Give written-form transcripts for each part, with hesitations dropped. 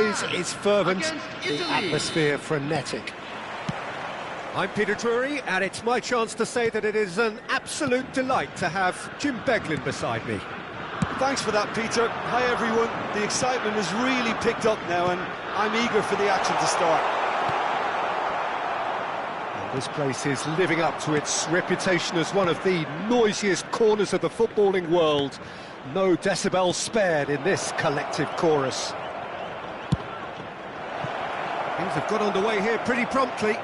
noise is fervent, the atmosphere frenetic. I'm Peter Drury, and it's my chance to say that it is an absolute delight to have Jim Beglin beside me. Thanks for that, Peter. Hi, everyone. The excitement has really picked up now, and I'm eager for the action to start. And this place is living up to its reputation as one of the noisiest corners of the footballing world. No decibels spared in this collective chorus. Things have got underway here pretty promptly.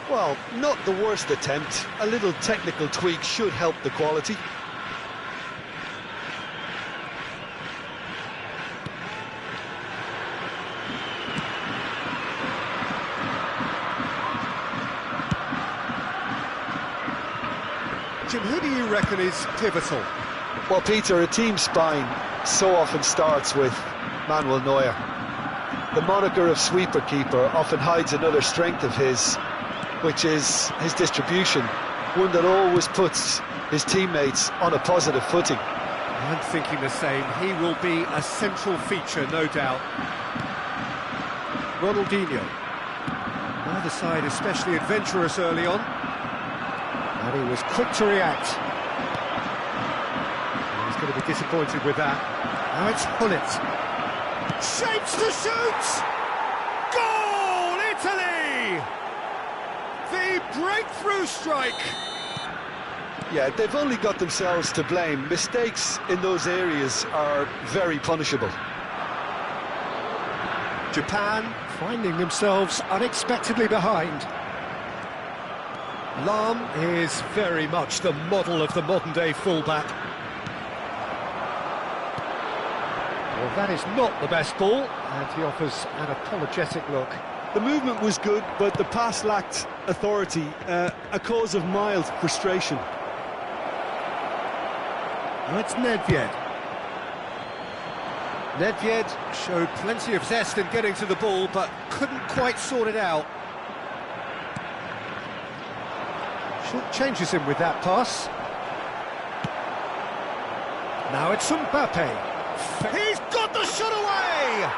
Well, not the worst attempt. A little technical tweak should help the quality. Jim, who do you reckon is pivotal? Well, Peter, a team's spine so often starts with Manuel Neuer. The moniker of sweeper keeper often hides another strength of his, which is his distribution, one that always puts his teammates on a positive footing. I'm thinking the same. He will be a central feature, no doubt. Ronaldinho. Neither side especially adventurous early on. And he was quick to react. He's going to be disappointed with that. Now it's Gullit. Shapes to shoot! Goal, Italy! The breakthrough strike! Yeah, they've only got themselves to blame. Mistakes in those areas are very punishable. Japan finding themselves unexpectedly behind. Lahm is very much the model of the modern-day fullback. Well, that is not the best ball, and he offers an apologetic look. The movement was good, but the pass lacked authority, a cause of mild frustration. Now it's Nedved. Nedved showed plenty of zest in getting to the ball, but couldn't quite sort it out. Changes him with that pass. Now it's Mbappe. He's got the shot away!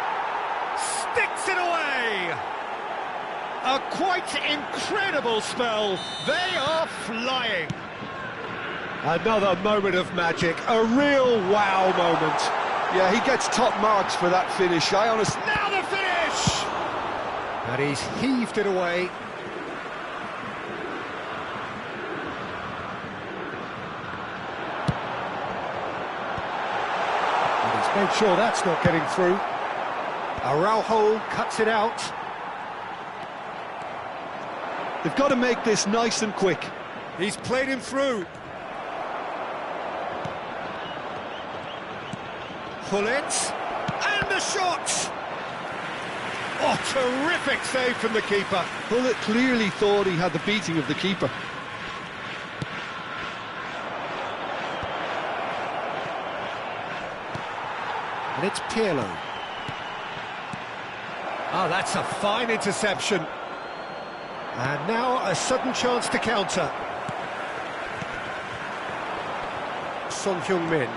Sticks it away! A quite incredible spell. They are flying. Another moment of magic, a real wow moment. Yeah, he gets top marks for that finish. Now the finish! And he's heaved it away. Make sure that's not getting through. Araujo cuts it out. They've got to make this nice and quick. He's played him through. Gullit, and the shot! Oh, terrific save from the keeper. Gullit clearly thought he had the beating of the keeper. And it's Pirlo. Oh, that's a fine interception. And now a sudden chance to counter. Son Heung-min.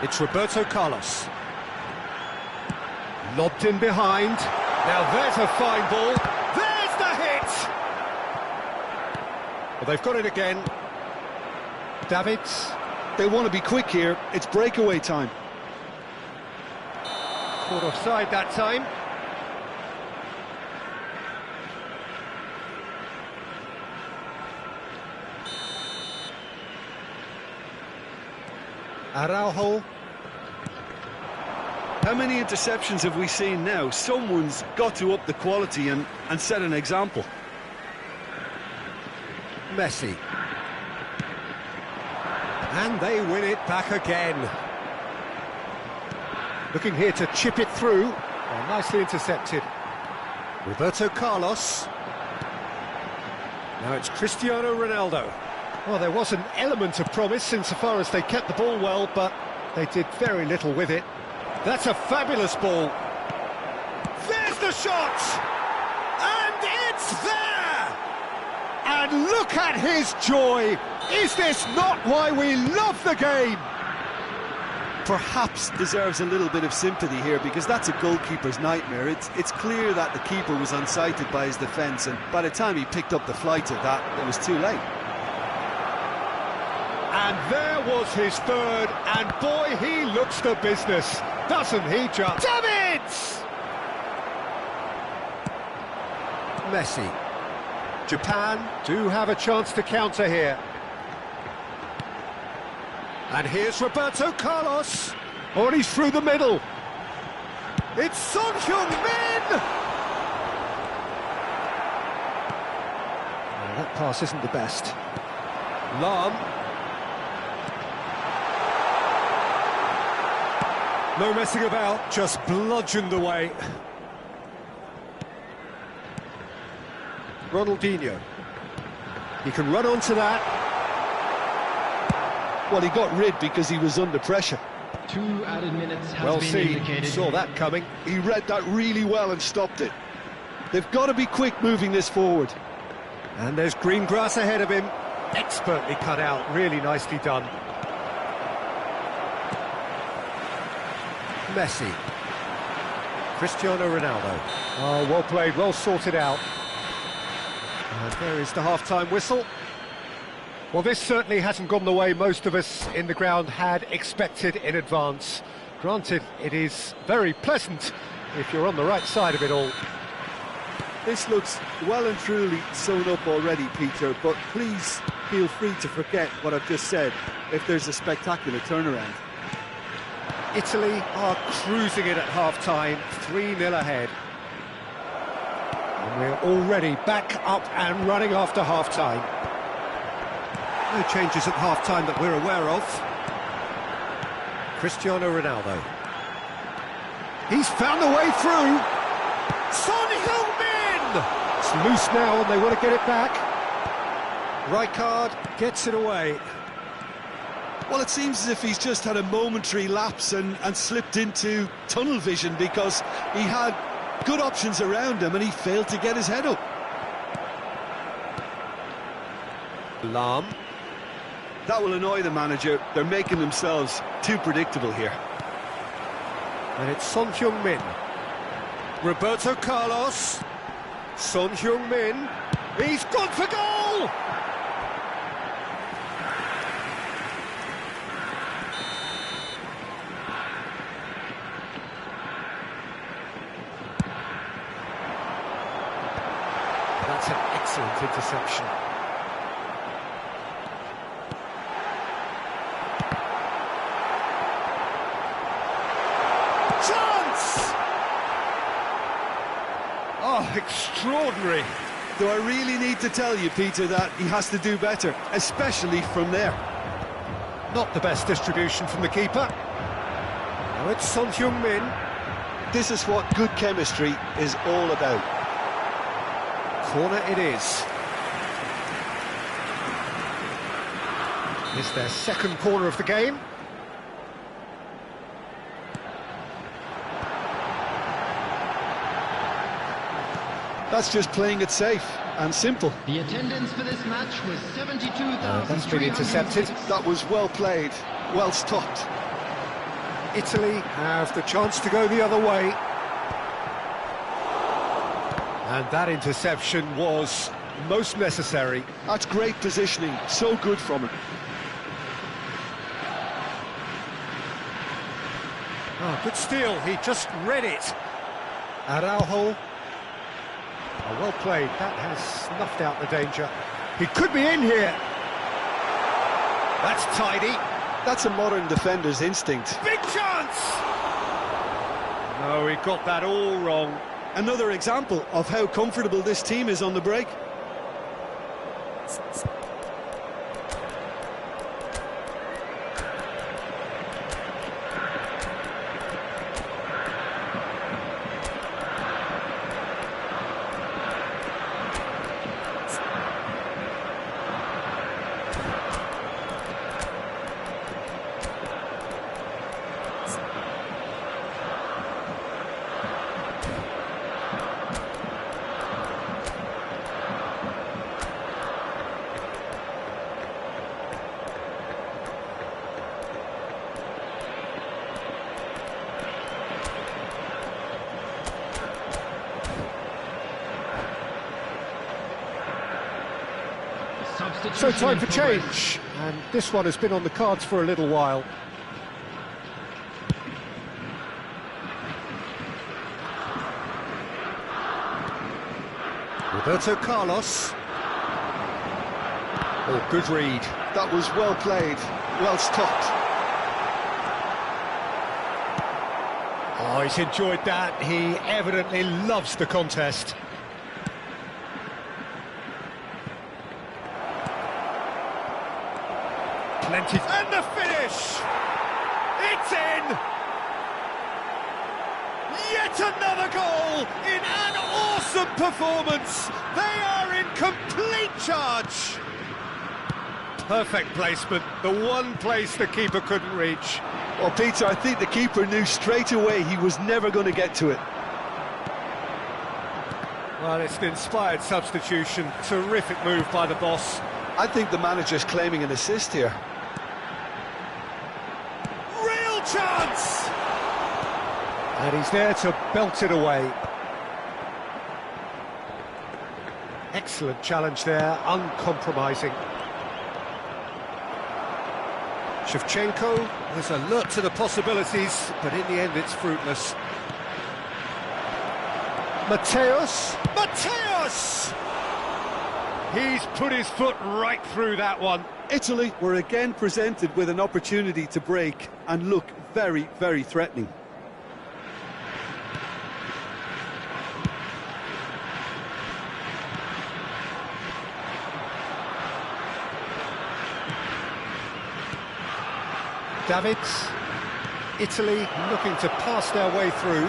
It's Roberto Carlos. Lobbed in behind. Now there's a fine ball. There's the hit! Well, they've got it again. Davids. They want to be quick here. It's breakaway time. Caught offside that time. Araujo. How many interceptions have we seen now? Someone's got to up the quality and set an example. Messi. And they win it back again. Looking here to chip it through. Oh, nicely intercepted. Roberto Carlos. Now it's Cristiano Ronaldo. Well, there was an element of promise insofar as they kept the ball well, but they did very little with it. That's a fabulous ball. There's the shot! And it's there! And look at his joy! Is this not why we love the game? perhaps deserves a little bit of sympathy here, because that's a goalkeeper's nightmare. It's clear that the keeper was unsighted by his defence, and by the time he picked up the flight of that, it was too late. And there was his third, and boy, he looks the business, doesn't he, just? Davids! Messi. Japan do have a chance to counter here. And here's Roberto Carlos. Oh, and he's through the middle. It's Son Heung-min! Oh, that pass isn't the best. Lam. No messing about, just bludgeoned away. Ronaldinho. He can run onto that. Well, he got rid because he was under pressure. 2 added minutes has Well been seen, indicated. saw that coming. He read that really well and stopped it. They've got to be quick moving this forward. And there's green grass ahead of him. Expertly cut out, really nicely done. Messi. Cristiano Ronaldo. Oh, well played, well sorted out. And there is the half-time whistle. Well, this certainly hasn't gone the way most of us in the ground had expected in advance. Granted, it is very pleasant if you're on the right side of it all. This looks well and truly sewn up already, Peter, but please feel free to forget what I've just said if there's a spectacular turnaround. Italy are cruising it at half-time, 3-0 ahead. And we're already back up and running after half-time. No changes at half-time that we're aware of. Cristiano Ronaldo. He's found a way through. Son Heung-min! It's loose now and they want to get it back. Rijkaard gets it away. Well, it seems as if he's just had a momentary lapse and slipped into tunnel vision, because he had good options around him and he failed to get his head up. Lam. That will annoy the manager. They're making themselves too predictable here. And it's Son Heung-min. Roberto Carlos. Son Heung-min. He's gone for goal! That's an excellent interception. Chance! Oh, extraordinary. Do I really need to tell you, Peter, that he has to do better, especially from there? Not the best distribution from the keeper. Now it's Son Heung-min. This is what good chemistry is all about. Corner it is. It's their second corner of the game. That's just playing it safe and simple. The attendance for this match was 72,000. That's been intercepted. That was well played, well stopped. Italy have the chance to go the other way. And that interception was most necessary. That's great positioning, so good from him. Oh, good steal, he just read it. Araujo. Oh, well played, that has snuffed out the danger. He could be in here. That's tidy. That's a modern defender's instinct. Big chance! No, he got that all wrong. Another example of how comfortable this team is on the break. substitution So time in for progress. change, and this one has been on the cards for a little while. Roberto Carlos. Oh, good read. That was well played, well stopped. Oh, he's enjoyed that. He evidently loves the contest. Plenty. And the finish! It's in! Yet another goal in an awesome performance. They are in complete charge. Perfect placement, the one place the keeper couldn't reach. Well, Peter, I think the keeper knew straight away he was never going to get to it. Well, it's an inspired substitution. Terrific move by the boss. I think the manager's claiming an assist here. Real chance! And he's there to belt it away. Excellent challenge there, uncompromising. Shevchenko was alert to the possibilities, but in the end it's fruitless. Mateus! Mateus! He's put his foot right through that one. Italy were again presented with an opportunity to break and look very, very threatening. Davids, Italy looking to pass their way through.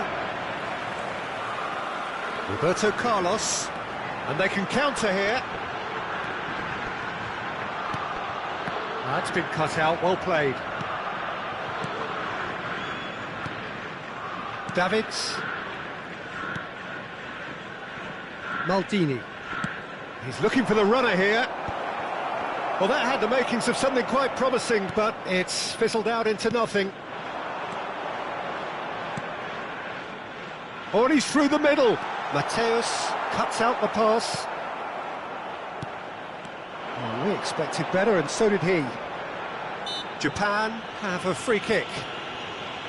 Roberto Carlos, and they can counter here. That's been cut out, well played. Davids. Maldini. He's looking for the runner here. Well, that had the makings of something quite promising, but it's fizzled out into nothing. Oh, and he's through the middle. Mateus cuts out the pass. Oh, we expected better, and so did he. Japan have a free kick.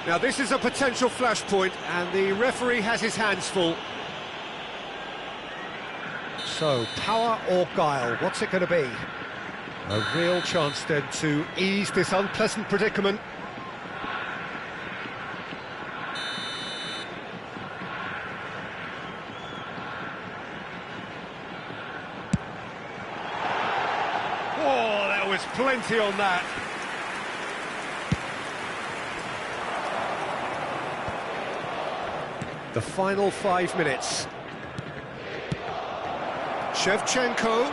Now, this is a potential flashpoint, and the referee has his hands full. So, power or guile, what's it going to be? A real chance then to ease this unpleasant predicament. Oh, there was plenty on that. The final 5 minutes. Shevchenko.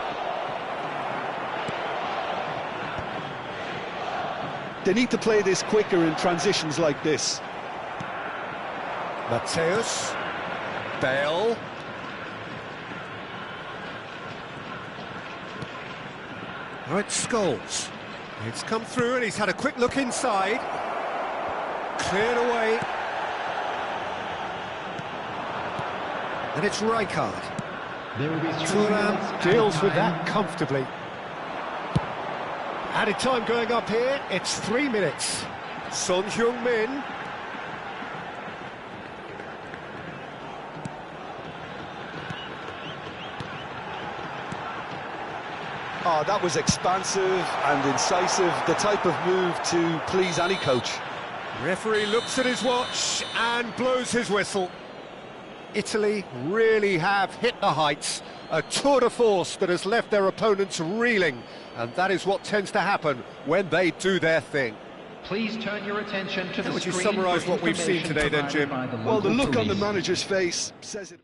They need to play this quicker in transitions like this. Mateus. Bale. Now it's Scholes. It's come through and he's had a quick look inside. Cleared away. And it's Rijkaard. There will be 3 Thuram minutes added deals with time. that comfortably. Added time going up here, it's 3 minutes. Son Heung-min. Oh, that was expansive and incisive, the type of move to please any coach. Referee looks at his watch and blows his whistle. Italy really have hit the heights. A tour de force that has left their opponents reeling. And that is what tends to happen when they do their thing. Please turn your attention to the Would you screen summarise for what we've seen information today then, provided Jim? by the Well, the local look on the police. manager's face says it.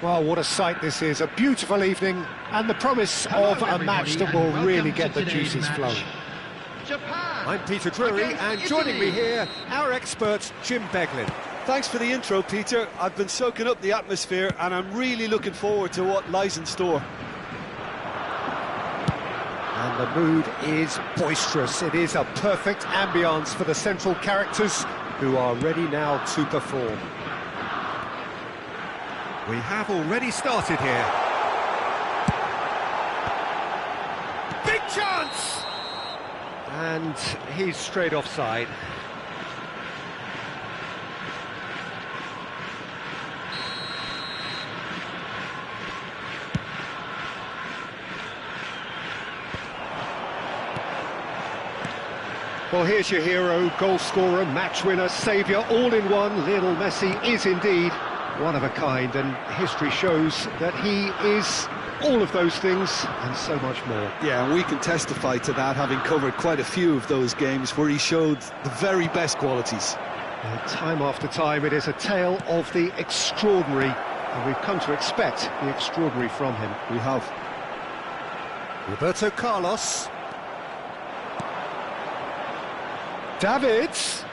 Well, what a sight this is. A beautiful evening and the promise of a match that will really get the juices flowing. Japan. I'm Peter Drury, against and joining me Italy. here, our expert, Jim Beglin. Thanks for the intro, Peter. I've been soaking up the atmosphere and I'm really looking forward to what lies in store. And the mood is boisterous. It is a perfect ambience for the central characters who are ready now to perform. We have already started here. Big chance! And he's straight offside. Well, here's your hero, goal scorer, match winner, saviour, all in one. Lionel Messi is indeed one of a kind, and history shows that he is all of those things and so much more. Yeah, and we can testify to that, having covered quite a few of those games where he showed the very best qualities. Time after time, it is a tale of the extraordinary, and we've come to expect the extraordinary from him. We have. Roberto Carlos. Davids.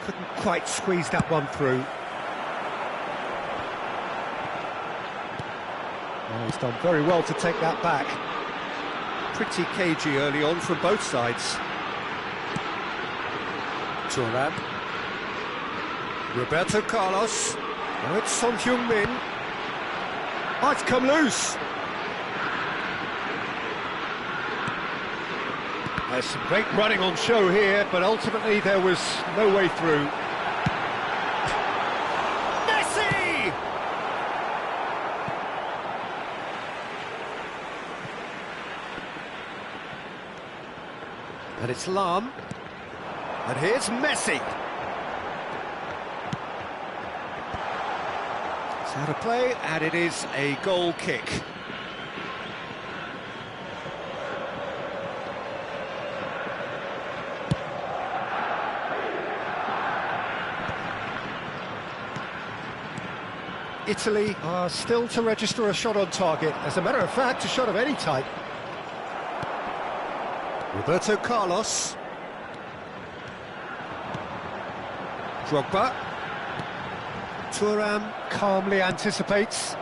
Couldn't quite squeeze that one through. Oh, he's done very well to take that back. Pretty cagey early on from both sides. Thuram. Roberto Carlos. Now it's Son Heung-min. Oh, it's come loose. There's some great running on show here, but ultimately there was no way through. Messi! And it's Lahm. And here's Messi. It's out of play, and it is a goal kick. Italy are still to register a shot on target. As a matter of fact, a shot of any type. Roberto Carlos. Drogba. Thuram calmly anticipates.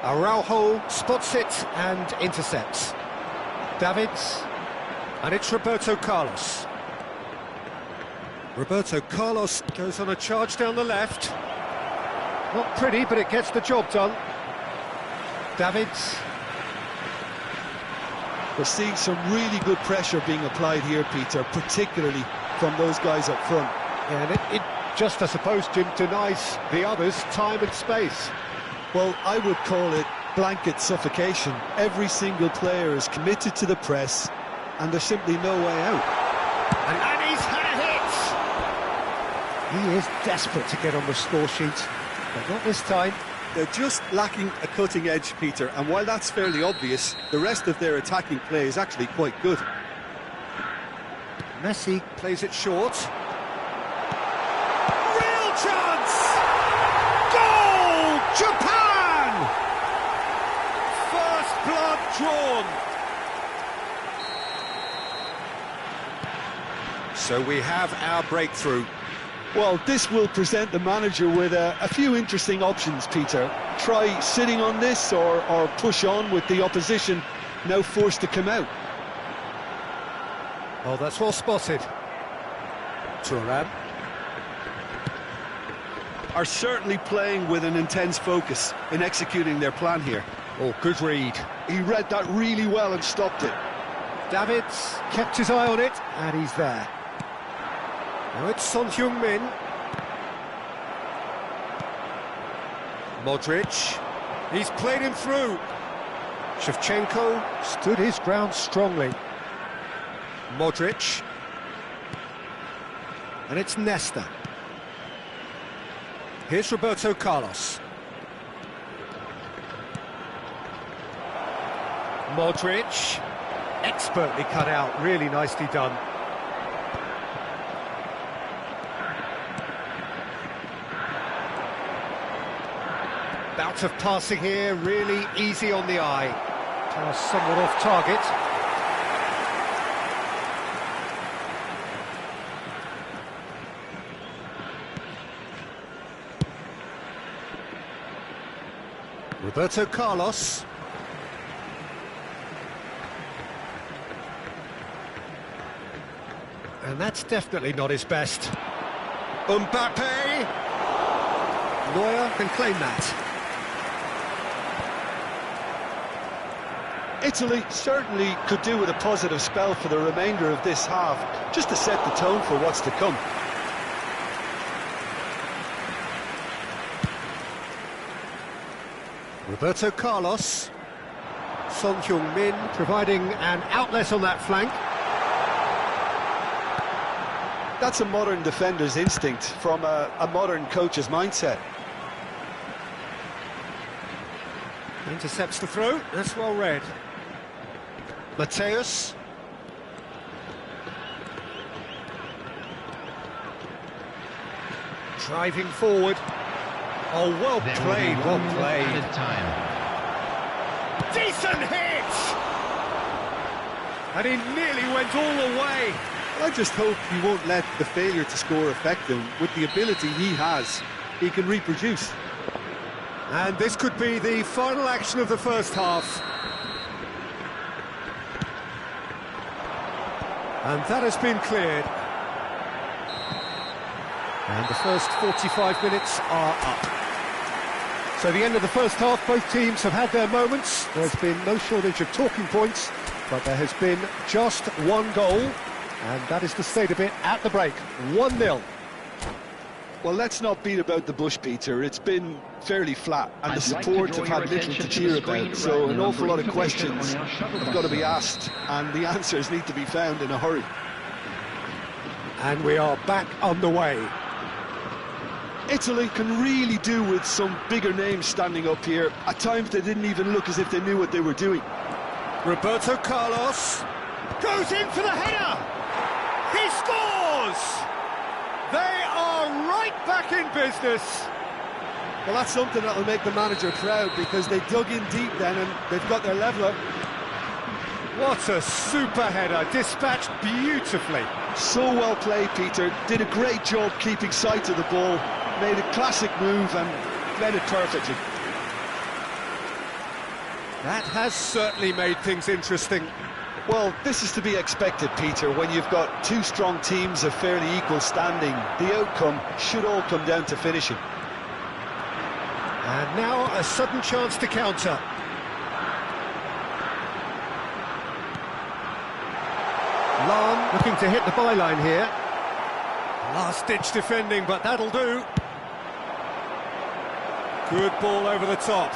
Araujo spots it and intercepts. Davids. And it's Roberto Carlos. Roberto Carlos goes on a charge down the left. Not pretty, but it gets the job done. Davids. We're seeing some really good pressure being applied here, Peter, particularly from those guys up front. Yeah, and it just, I suppose, Jim, denies the others time and space. Well, I would call it blanket suffocation. Every single player is committed to the press, and there's simply no way out. And he's had a hit! He is desperate to get on the score sheet, but not this time. They're just lacking a cutting edge, Peter, and while that's fairly obvious, the rest of their attacking play is actually quite good. Messi plays it short. Real chance! Goal! Japan! First blood drawn. So we have our breakthrough. Well, this will present the manager with a few interesting options, Peter. Try sitting on this or push on with the opposition now forced to come out. Oh, that's well spotted. Thuram. Are certainly playing with an intense focus in executing their plan here. Oh, good read. He read that really well and stopped it. Davids kept his eye on it, and he's there. Now it's Son Heung-min. Modric. He's played him through. Shevchenko stood his ground strongly. Modric. And it's Nesta. Here's Roberto Carlos. Modric. Expertly cut out, really nicely done. bit of passing here, really easy on the eye. Somewhat off target. Roberto Carlos. And that's definitely not his best. Mbappe! Neuer can claim that. Italy certainly could do with a positive spell for the remainder of this half, just to set the tone for what's to come. Roberto Carlos. Son Heung-min providing an outlet on that flank. That's a modern defender's instinct from a modern coach's mindset. Intercepts the throw, that's well read. Mateus. Driving forward. Oh, well played, well played. Decent hit! And he nearly went all the way. I just hope he won't let the failure to score affect him. With the ability he has, he can reproduce. And this could be the final action of the first half. And that has been cleared. And the first 45 minutes are up. So the end of the first half, both teams have had their moments. There's been no shortage of talking points, but there has been just one goal, and that is the state of it at the break. 1-0. Well, let's not beat about the bush, Peter. It's been fairly flat, and the support have had little to cheer about, so an awful lot of questions have got to be asked, and the answers need to be found in a hurry. And we are back underway. Italy can really do with some bigger names standing up here. At times they didn't even look as if they knew what they were doing. Roberto Carlos goes in for the header! He scores! They are right back in business. Well, that's something that'll make the manager proud, because they dug in deep then and they've got their leveller. What a super header, dispatched beautifully. So well played, Peter. Did a great job keeping sight of the ball, made a classic move and led it perfectly. That has certainly made things interesting. Well, this is to be expected, Peter, when you've got two strong teams of fairly equal standing. The outcome should all come down to finishing. And now a sudden chance to counter. Lan looking to hit the byline here. Last-ditch defending, but that'll do. Good ball over the top.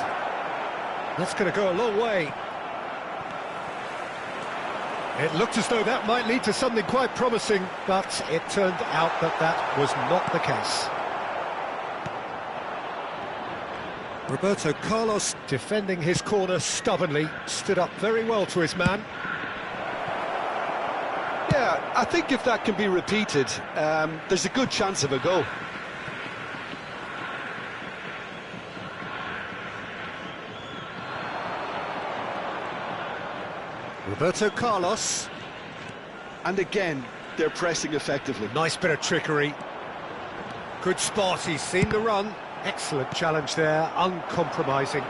That's going to go a long way. It looked as though that might lead to something quite promising, but it turned out that that was not the case. Roberto Carlos, defending his corner stubbornly, stood up very well to his man. Yeah, I think if that can be repeated, there's a good chance of a goal. Roberto Carlos. And again, they're pressing effectively. Nice bit of trickery. Good spot, he's seen the run. Excellent challenge there, uncompromising.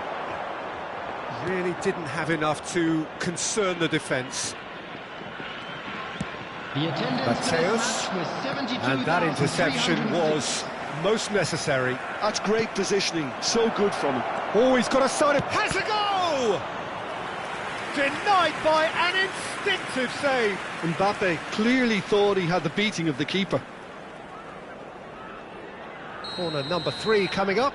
Really didn't have enough to concern the defence. Mateus, and that interception was most necessary. That's great positioning, so good from him. Oh, he's got a side of... Has a goal! Denied by an instinctive save. Mbappe clearly thought he had the beating of the keeper. Corner number 3 coming up.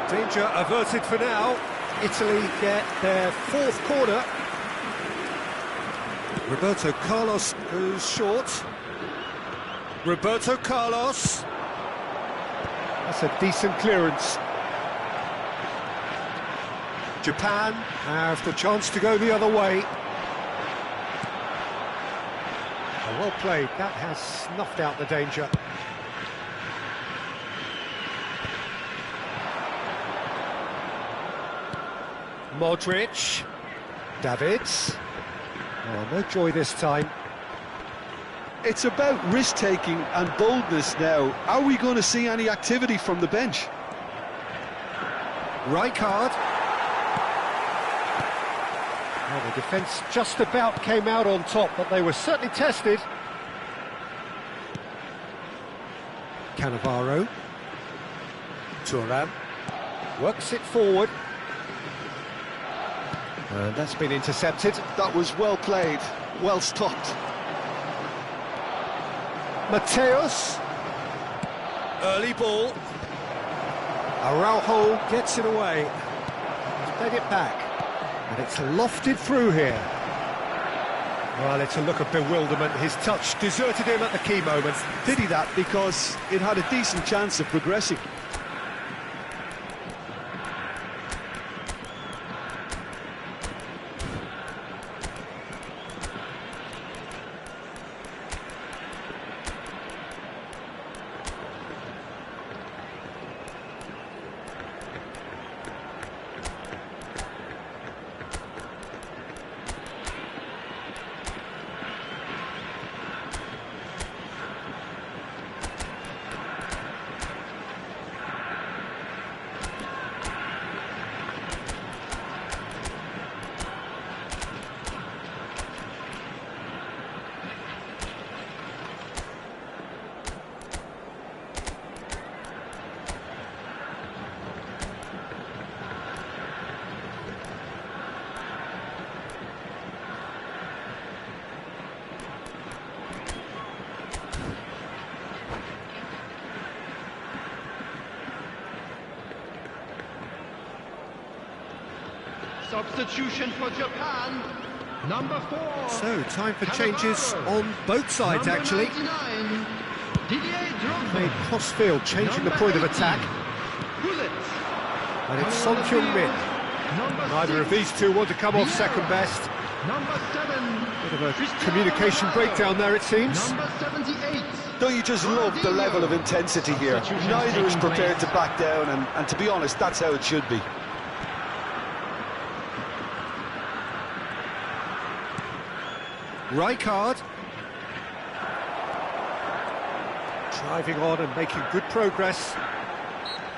Danger averted for now. Italy get their 4th corner. Roberto Carlos goes short. Roberto Carlos. That's a decent clearance. Japan have the chance to go the other way. Well played, that has snuffed out the danger. Modric, Davids. Oh, no joy this time. It's about risk-taking and boldness now. Are we going to see any activity from the bench? Rijkaard. Well, the defence just about came out on top, but they were certainly tested. Cannavaro. Thuram. Works it forward. And that's been intercepted. That was well played, well stopped. Mateus. Early ball. Araujo gets it away. He's played it back. And it's lofted through here. Well, it's a look of bewilderment. His touch deserted him at the key moment. Did he that because it had a decent chance of progressing? Substitution for Japan, number 4. So, time for changes on both sides, Number actually. 99, Didier Drogba. Made Crossfield changing the point of attack. Gullit. And it's Son Heung-min. Number Neither of 6, these two want to come off Vieira. second best. Number 7, Bit of a Cristiano communication Ronaldo. breakdown there, it seems. Number 78. Don't you just love the level of intensity here? Substitution Neither is taking prepared place. to back down, and to be honest, that's how it should be. Rijkaard. Driving on and making good progress.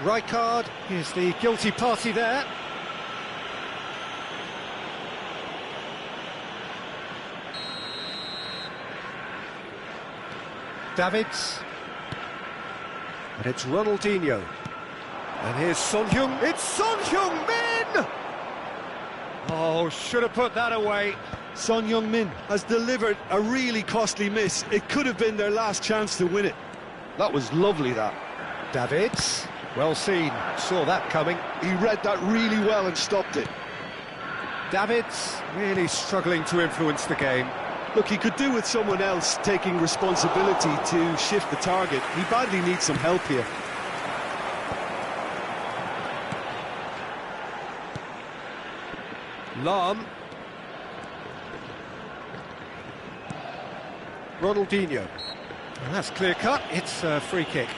Rijkaard is the guilty party there. Davids. And it's Ronaldinho. And here's Son Heung. It's Son Heung-min! Oh, should have put that away. Son Heung-min has delivered a really costly miss. It could have been their last chance to win it. That was lovely, that. Davids. Well seen. Saw that coming. He read that really well and stopped it. Davids really struggling to influence the game. Look, he could do with someone else taking responsibility to shift the target. He badly needs some help here. Lahm. Ronaldinho. And that's clear cut. It's a free kick.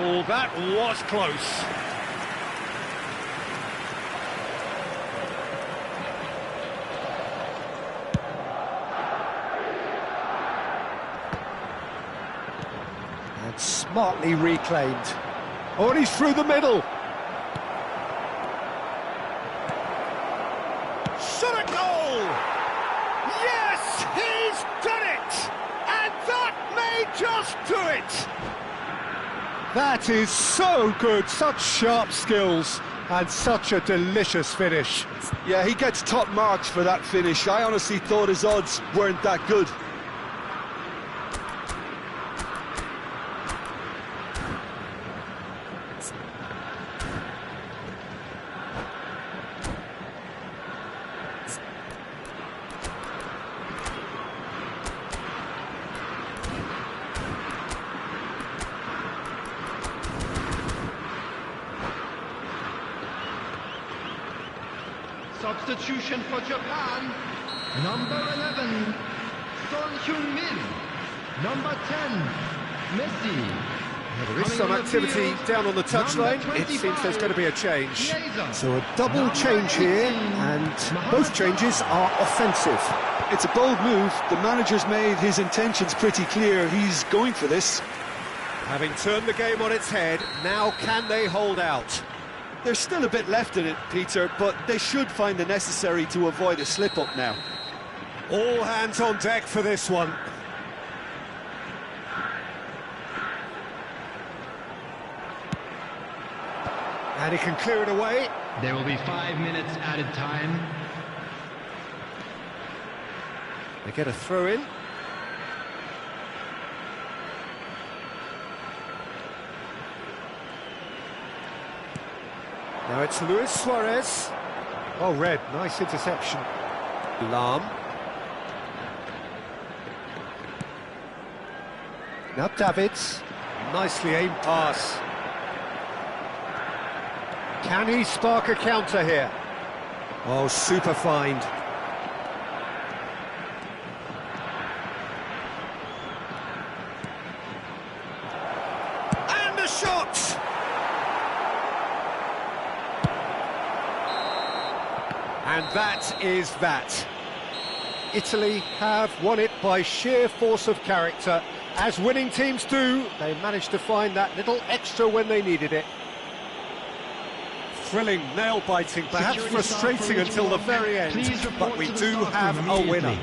Oh, that was close. And smartly reclaimed. Oh, and he's through the middle. Shot at goal! Yes, he's done it! And that may just do it! That is so good, such sharp skills, and such a delicious finish. Yeah, he gets top marks for that finish. I honestly thought his odds weren't that good. Substitution for Japan. Number 11, Son Heung-min. Number 10, Messi. Well, there is some activity down on the touchline. It seems there's going to be a change. So a double change here, and both changes are offensive. It's a bold move. The manager's made his intentions pretty clear. He's going for this. Having turned the game on its head, now can they hold out? There's still a bit left in it, Peter, but they should find the necessary to avoid a slip-up now. All hands on deck for this one. And he can clear it away. There will be 5 minutes added time. They get a throw in. Now it's Luis Suarez. Oh, red, nice interception. Lahm. Now Davids. Nicely aimed pass. Can he spark a counter here? Oh, super find. And a shot! And that is that. Italy have won it by sheer force of character. As winning teams do, they managed to find that little extra when they needed it. Thrilling, nail-biting, perhaps frustrating until the very end, but we do have a winner.